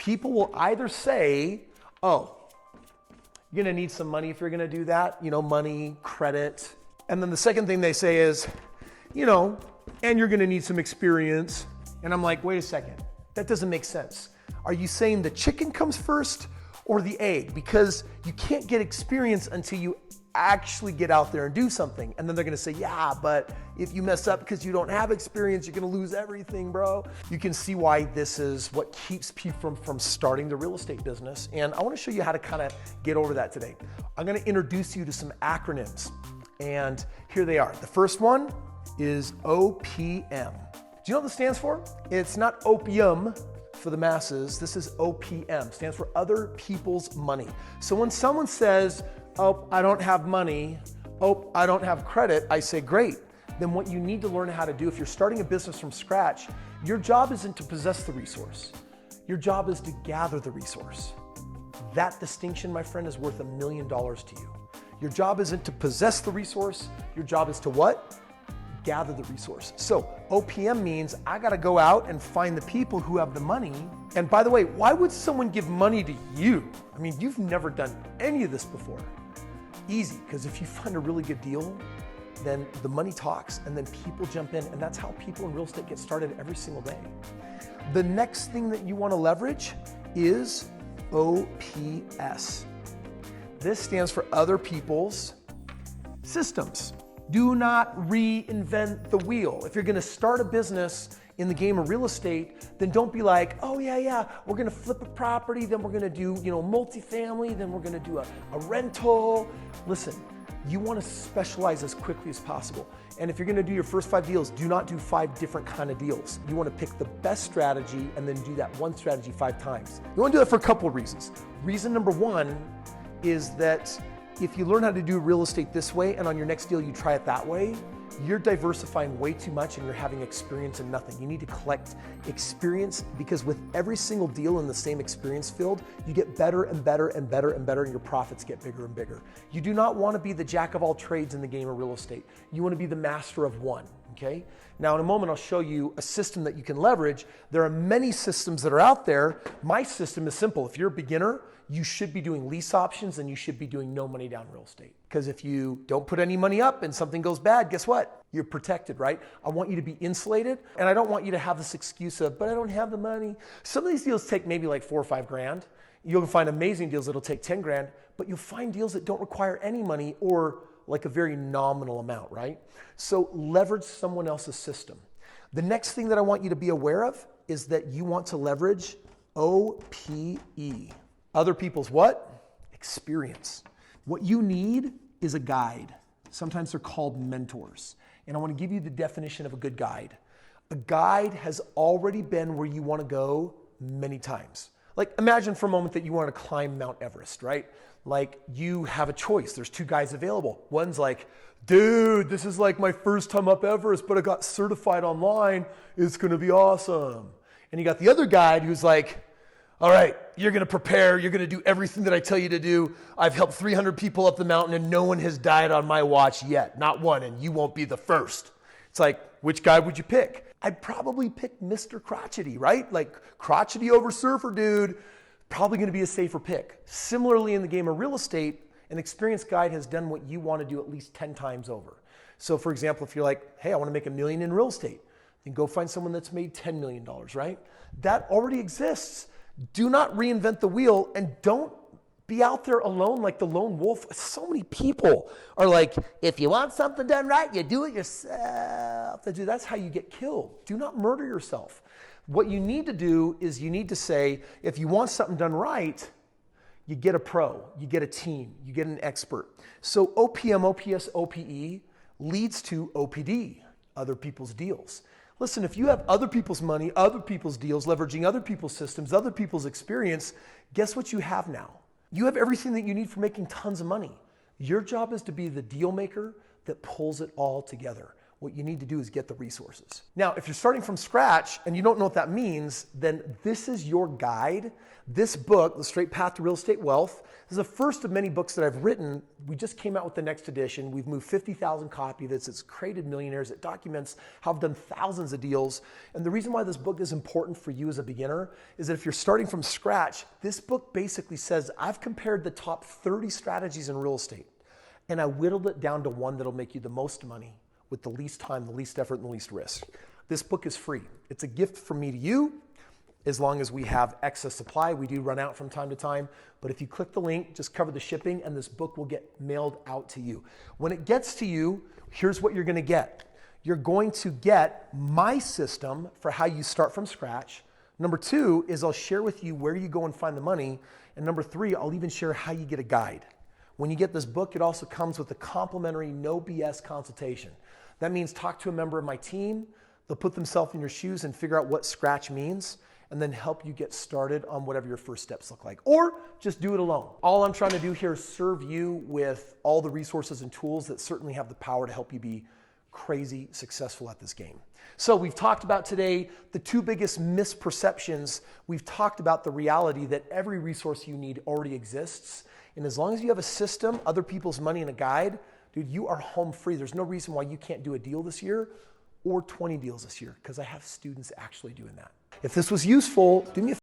People will either say, oh, you're gonna need some money if you're gonna do that, money, credit. And then the second thing they say is, and you're gonna need some experience. And I'm like, wait a second, that doesn't make sense. Are you saying the chicken comes first or the egg? Because you can't get experience until you actually get out there and do something. And then they're gonna say, yeah, but if you mess up because you don't have experience, you're gonna lose everything, bro. You can see why this is what keeps people from starting the real estate business. And I wanna show you how to kind of get over that today. I'm gonna introduce you to some acronyms. And here they are. The first one is OPM. Do you know what this stands for? It's not opium for the masses. This is OPM, stands for other people's money. So when someone says, oh, I don't have money, oh, I don't have credit, I say, great. Then what you need to learn how to do, if you're starting a business from scratch, your job isn't to possess the resource. Your job is to gather the resource. That distinction, my friend, is worth $1 million to you. Your job isn't to possess the resource. Your job is to what? Gather the resource. So OPM means I gotta go out and find the people who have the money. And by the way, why would someone give money to you? I mean, you've never done any of this before. Easy, because if you find a really good deal, then the money talks and then people jump in, and that's how people in real estate get started every single day. The next thing that you want to leverage is OPS. This stands for other people's systems. Do not reinvent the wheel. If you're gonna start a business in the game of real estate, then don't be like, oh yeah, we're gonna flip a property, then we're gonna do multifamily, then we're gonna do a rental. Listen, you wanna specialize as quickly as possible. And if you're gonna do your first 5 deals, do not do 5 different kind of deals. You wanna pick the best strategy and then do that one strategy 5 times. You wanna do that for a couple of reasons. Reason number 1 is that if you learn how to do real estate this way and on your next deal you try it that way, you're diversifying way too much and you're having experience in nothing. You need to collect experience, because with every single deal in the same experience field, you get better and better and better and better, and your profits get bigger and bigger. You do not want to be the jack of all trades in the game of real estate. You want to be the master of one, okay? Now in a moment, I'll show you a system that you can leverage. There are many systems that are out there. My system is simple. If you're a beginner, you should be doing lease options and you should be doing no money down real estate. Because if you don't put any money up and something goes bad, guess what? You're protected, right? I want you to be insulated, and I don't want you to have this excuse of, but I don't have the money. Some of these deals take maybe like 4 or 5 grand. You'll find amazing deals that'll take 10 grand, but you'll find deals that don't require any money or like a very nominal amount, right? So leverage someone else's system. The next thing that I want you to be aware of is that you want to leverage OPE. Other people's what? Experience. What you need is a guide. Sometimes they're called mentors. And I want to give you the definition of a good guide. A guide has already been where you want to go many times. Like imagine for a moment that you want to climb Mount Everest, right? Like you have a choice. There's 2 guys available. One's like, dude, this is like my first time up Everest, but I got certified online. It's going to be awesome. And you got the other guide who's like, all right, you're going to prepare. You're going to do everything that I tell you to do. I've helped 300 people up the mountain and no one has died on my watch yet. Not one, and you won't be the first. It's like, which guy would you pick? I'd probably pick Mr. Crotchety, right? Like crotchety over surfer dude, probably going to be a safer pick. Similarly, in the game of real estate, an experienced guide has done what you want to do at least 10 times over. So for example, if you're like, hey, I want to make $1 million in real estate, then go find someone that's made $10 million, right? That already exists. Do not reinvent the wheel, and don't be out there alone like the lone wolf. So many people are like, if you want something done right, you do it yourself. That's how you get killed. Do not murder yourself. What you need to do is you need to say, if you want something done right, you get a pro, you get a team, you get an expert. So OPM, OPS, OPE leads to OPD, other people's deals. Listen, if you have other people's money, other people's deals, leveraging other people's systems, other people's experience, guess what you have now? You have everything that you need for making tons of money. Your job is to be the deal maker that pulls it all together. What you need to do is get the resources. Now, if you're starting from scratch and you don't know what that means, then this is your guide. This book, The Straight Path to Real Estate Wealth, is the first of many books that I've written. We just came out with the next edition. We've moved 50,000 copies. It's created millionaires. It documents how I've done thousands of deals. And the reason why this book is important for you as a beginner is that if you're starting from scratch, this book basically says, I've compared the top 30 strategies in real estate, and I whittled it down to one that'll make you the most money with the least time, the least effort, and the least risk. This book is free. It's a gift from me to you. As long as we have excess supply, we do run out from time to time. But if you click the link, just cover the shipping, and this book will get mailed out to you. When it gets to you, here's what you're gonna get. You're going to get my system for how you start from scratch. Number 2 is I'll share with you where you go and find the money. And number 3, I'll even share how you get a guide. When you get this book, it also comes with a complimentary no BS consultation. That means talk to a member of my team. They'll put themselves in your shoes and figure out what scratch means, and then help you get started on whatever your first steps look like. Or just do it alone. All I'm trying to do here is serve you with all the resources and tools that certainly have the power to help you be crazy successful at this game. So we've talked about today the 2 biggest misperceptions. We've talked about the reality that every resource you need already exists. And as long as you have a system, other people's money, and a guide, dude, you are home free. There's no reason why you can't do a deal this year or 20 deals this year, because I have students actually doing that. If this was useful, do me a